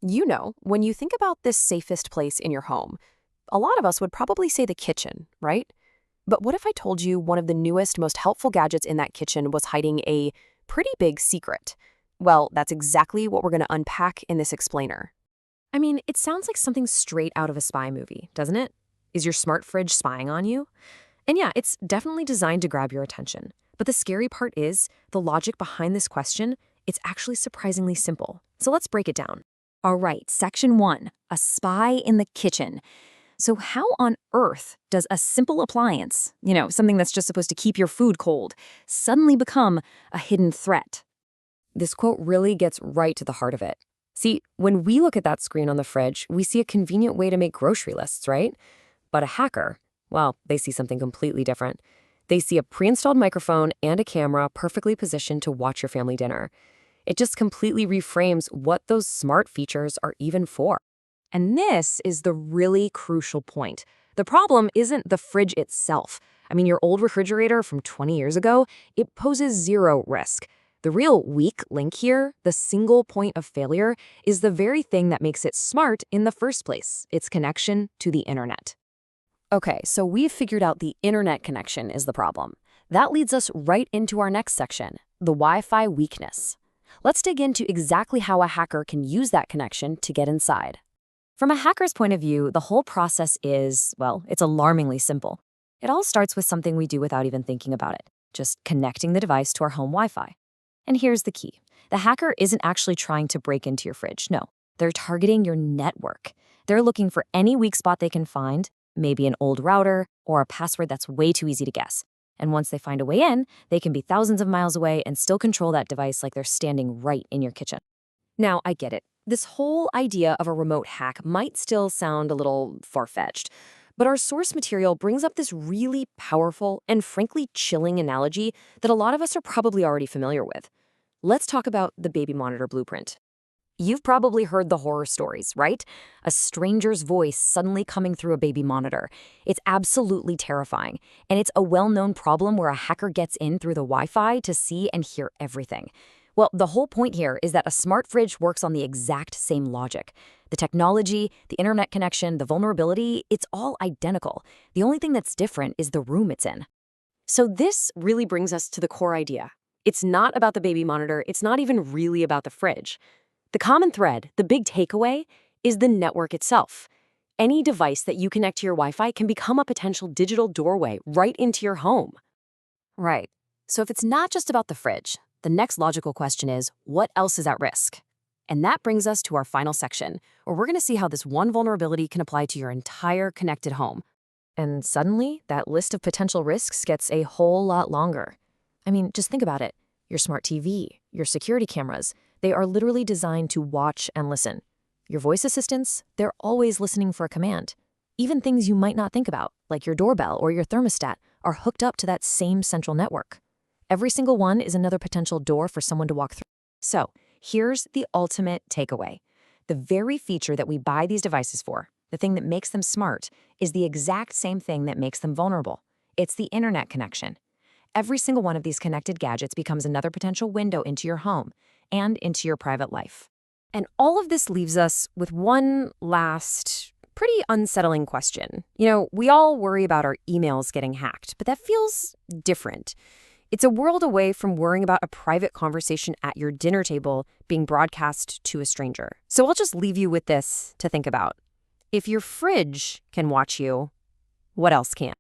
When you think about this safest place in your home, a lot of us would probably say the kitchen, right? But what if I told you one of the newest, most helpful gadgets in that kitchen was hiding a pretty big secret? Well, that's exactly what we're going to unpack in this explainer. I mean, it sounds like something straight out of a spy movie, doesn't it? Is your smart fridge spying on you? And yeah, it's definitely designed to grab your attention. But the scary part is, the logic behind this question, it's actually surprisingly simple. So let's break it down. All right, section 1, a spy in the kitchen. So how on earth does a simple appliance, something that's just supposed to keep your food cold, suddenly become a hidden threat? This quote really gets right to the heart of it. See, when we look at that screen on the fridge, we see a convenient way to make grocery lists, right? But a hacker, well, they see something completely different. They see a pre-installed microphone and a camera perfectly positioned to watch your family dinner. It just completely reframes what those smart features are even for. And this is the really crucial point. The problem isn't the fridge itself. I mean, your old refrigerator from 20 years ago, it poses zero risk. The real weak link here, the single point of failure, is the very thing that makes it smart in the first place, its connection to the internet. Okay, so we've figured out the internet connection is the problem. That leads us right into our next section, the Wi-Fi weakness. Let's dig into exactly how a hacker can use that connection to get inside. From a hacker's point of view, the whole process is, well, it's alarmingly simple. It all starts with something we do without even thinking about it, just connecting the device to our home Wi-Fi. And here's the key. The hacker isn't actually trying to break into your fridge. No, they're targeting your network. They're looking for any weak spot they can find, maybe an old router or a password that's way too easy to guess. And once they find a way in, they can be thousands of miles away and still control that device like they're standing right in your kitchen. Now, I get it. This whole idea of a remote hack might still sound a little far-fetched, but our source material brings up this really powerful and frankly chilling analogy that a lot of us are probably already familiar with. Let's talk about the baby monitor blueprint. You've probably heard the horror stories, right? A stranger's voice suddenly coming through a baby monitor. It's absolutely terrifying, and it's a well-known problem where a hacker gets in through the Wi-Fi to see and hear everything. Well, the whole point here is that a smart fridge works on the exact same logic. The technology, the internet connection, the vulnerability, it's all identical. The only thing that's different is the room it's in. So this really brings us to the core idea. It's not about the baby monitor. It's not even really about the fridge. The common thread, the big takeaway, is the network itself. Any device that you connect to your Wi-Fi can become a potential digital doorway right into your home. Right. So if it's not just about the fridge, the next logical question is, what else is at risk? And that brings us to our final section, where we're going to see how this one vulnerability can apply to your entire connected home. And suddenly, that list of potential risks gets a whole lot longer. I mean, just think about it. Your smart TV, your security cameras, they are literally designed to watch and listen. Your voice assistants, they're always listening for a command. Even things you might not think about, like your doorbell or your thermostat, are hooked up to that same central network. Every single one is another potential door for someone to walk through. So, here's the ultimate takeaway. The very feature that we buy these devices for, the thing that makes them smart, is the exact same thing that makes them vulnerable. It's the internet connection. Every single one of these connected gadgets becomes another potential window into your home and into your private life. And all of this leaves us with one last, pretty unsettling question. We all worry about our emails getting hacked, but that feels different. It's a world away from worrying about a private conversation at your dinner table being broadcast to a stranger. So I'll just leave you with this to think about. If your fridge can watch you, what else can?